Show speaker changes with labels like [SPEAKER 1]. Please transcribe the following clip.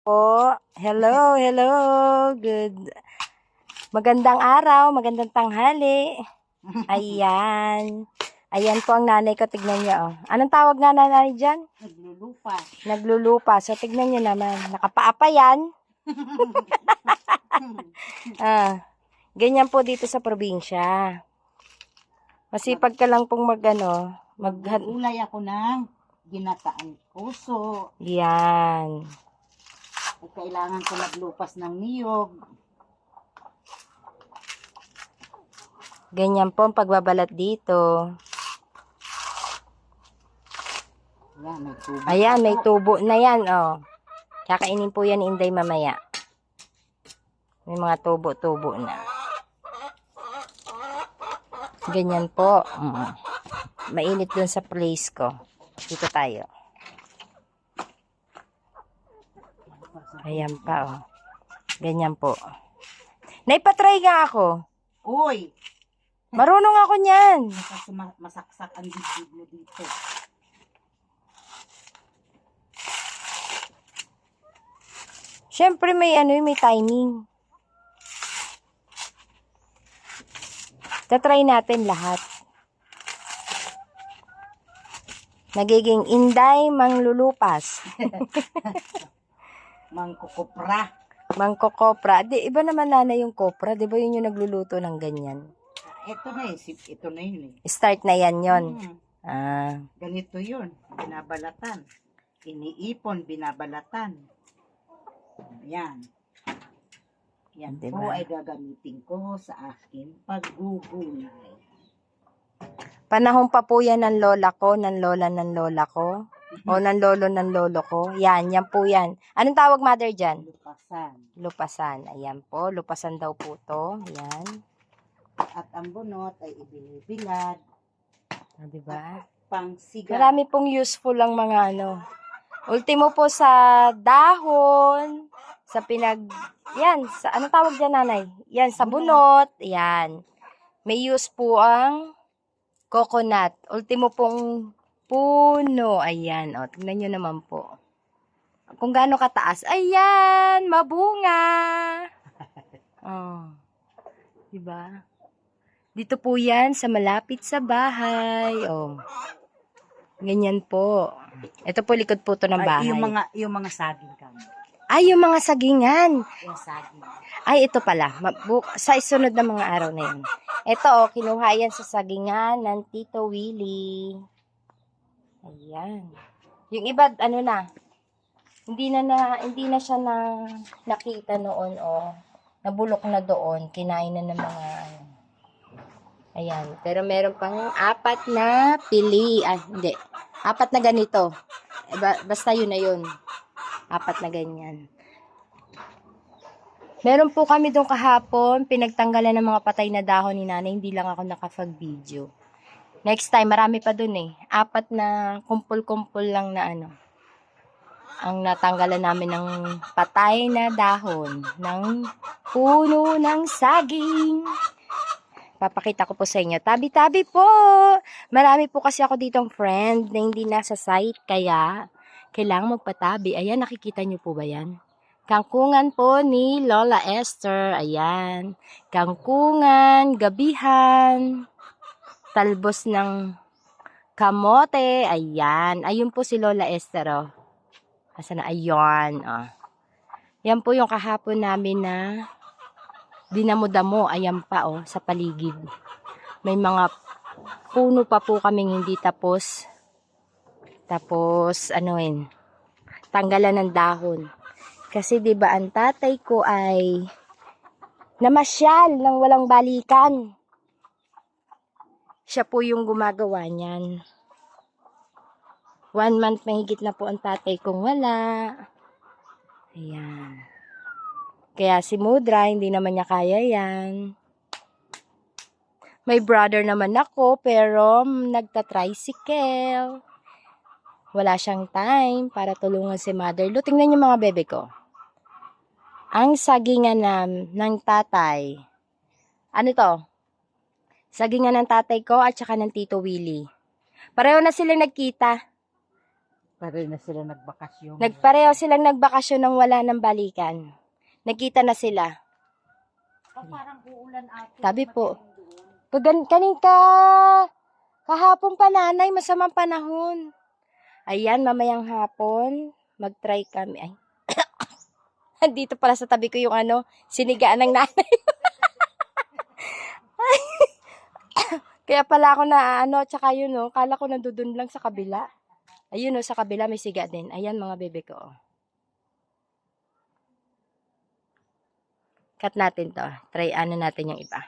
[SPEAKER 1] Po. Hello, hello. Magandang araw, magandang tanghali. Ayan. Ayan po ang nanay ko, tignan niyo. Oh. Anong tawag na nanay dyan?
[SPEAKER 2] Naglulupa.
[SPEAKER 1] Naglulupa. So, tignan niyo naman. Nakapaapa yan. Ganyan po dito sa probinsya. Masipag ka lang pong
[SPEAKER 2] Magulay ako ng ginataang puso.
[SPEAKER 1] Yan.
[SPEAKER 2] At kailangan ko maglupas ng niyog.
[SPEAKER 1] Ganyan po ang pagbabalat dito.
[SPEAKER 2] Yan, may tubo.
[SPEAKER 1] Ayan, may tubo na yan, oh. Kakainin po yan, Inday, mamaya. May mga tubo-tubo na. Ganyan po. Mainit dun sa place ko. Dito tayo. Ayan pa, oh. Ganyan po. Naipatry nga ako.
[SPEAKER 2] Uy!
[SPEAKER 1] Marunong ako niyan.
[SPEAKER 2] Masaksak ang dibdib mo dito.
[SPEAKER 1] Siyempre may timing. Tatry natin lahat. Nagiging Inday manglulupas.
[SPEAKER 2] Mangkukupra.
[SPEAKER 1] Mangkokopra. Di, iba naman nanay yung kopra. Di ba yun yung nagluluto ng ganyan?
[SPEAKER 2] Ito na yun eh.
[SPEAKER 1] Start na yan yon.
[SPEAKER 2] Ganito yun. Binabalatan. Iniipon, binabalatan. Yan. Yan
[SPEAKER 1] Diba?
[SPEAKER 2] po ay gagamitin ko sa akin paggugulay.
[SPEAKER 1] Panahon pa po yan ng lola ko, ng lola ko. O ng lolo ko. Yan po yan. Anong tawag mother dyan?
[SPEAKER 2] Lupasan.
[SPEAKER 1] Lupasan. Ayan po. Lupasan daw po to. Yan.
[SPEAKER 2] At ang bunot ay ibinibilad.
[SPEAKER 1] Diba?
[SPEAKER 2] Pangsiga.
[SPEAKER 1] Marami pong useful ang mga Ultimo po sa dahon, sa yan, sa anong tawag dyan nanay? Yan, sa bunot, yan. May use po ang coconut. Ultimo pong puno, ayan, o, tingnan nyo naman po. Kung gaano kataas, ayan, mabunga. Oh, diba? Dito po yan, sa malapit sa bahay, oh. Ganyan po. Ito po likod po to ng bahay.
[SPEAKER 2] Yung mga saging kamo.
[SPEAKER 1] Ay, yung mga sagingan.
[SPEAKER 2] Yung saging.
[SPEAKER 1] Ay, ito pala. Sa isunod na mga araw na yun. Ito, kinuha yan sa sagingan ng Tito Willie. Ayan. Yung iba, hindi na siya nakita noon, nabulok na doon. Kinain na ng mga, ayan. Pero meron pang 4 na pili. Hindi. 4 na ganito. Basta yun na yun. 4 na ganyan. Meron po kami doon kahapon, pinagtanggalan ng mga patay na dahon ni nanay. Hindi lang ako nakapag-video. Next time, marami pa doon eh. 4 na kumpul-kumpul lang na ang natanggalan namin ng patay na dahon ng puno ng saging. Papakita ko po sa inyo. Tabi-tabi po. Marami po kasi ako ditong friend na hindi nasa site. Kaya, kailangan magpatabi. Ayan, nakikita nyo po ba yan? Kangkungan po ni Lola Esther. Ayan. Kangkungan, gabihan, talbos ng kamote. Ayan. Ayun po si Lola Esther. Oh. Asa na? Ayan. Oh. Yan po yung kahapon namin na dinamo-damo, ayan pa sa paligid. May mga puno pa po kaming hindi tapos. Tanggalan ng dahon. Kasi 'di ba ang tatay ko ay namasyal ng walang balikan. Siya po yung gumagawa niyan. 1 month mahigit na po ang tatay kong wala. Ayan. Kaya si Mudra, hindi naman niya kaya yan. May brother naman ako, pero nagta-tricycle. Wala siyang time para tulungan si mother. Tingnan niyo mga bebe ko. Ang sagingan ng tatay. Ano to? Sagingan ng tatay ko at saka ng Tito Willie. Pareho na sila nagkita.
[SPEAKER 2] Pare na sila nagbakasyon.
[SPEAKER 1] Nagpareho silang nagbakasyon nang wala ng balikan. Nagkita na sila.
[SPEAKER 2] Parang uulan ate.
[SPEAKER 1] Sabi po. Kanina kahapon pa nanay, masamang panahon. Ayan, mamayang hapon, mag-try kami. Ay. Dito pala sa tabi ko yung sinigaan ng nanay. Kaya pala ako na tsaka yun kala ko nandudun lang sa kabila. Ayun sa kabila may siga din. Ayan mga bebe ko. Cut natin to. Try natin yung iba.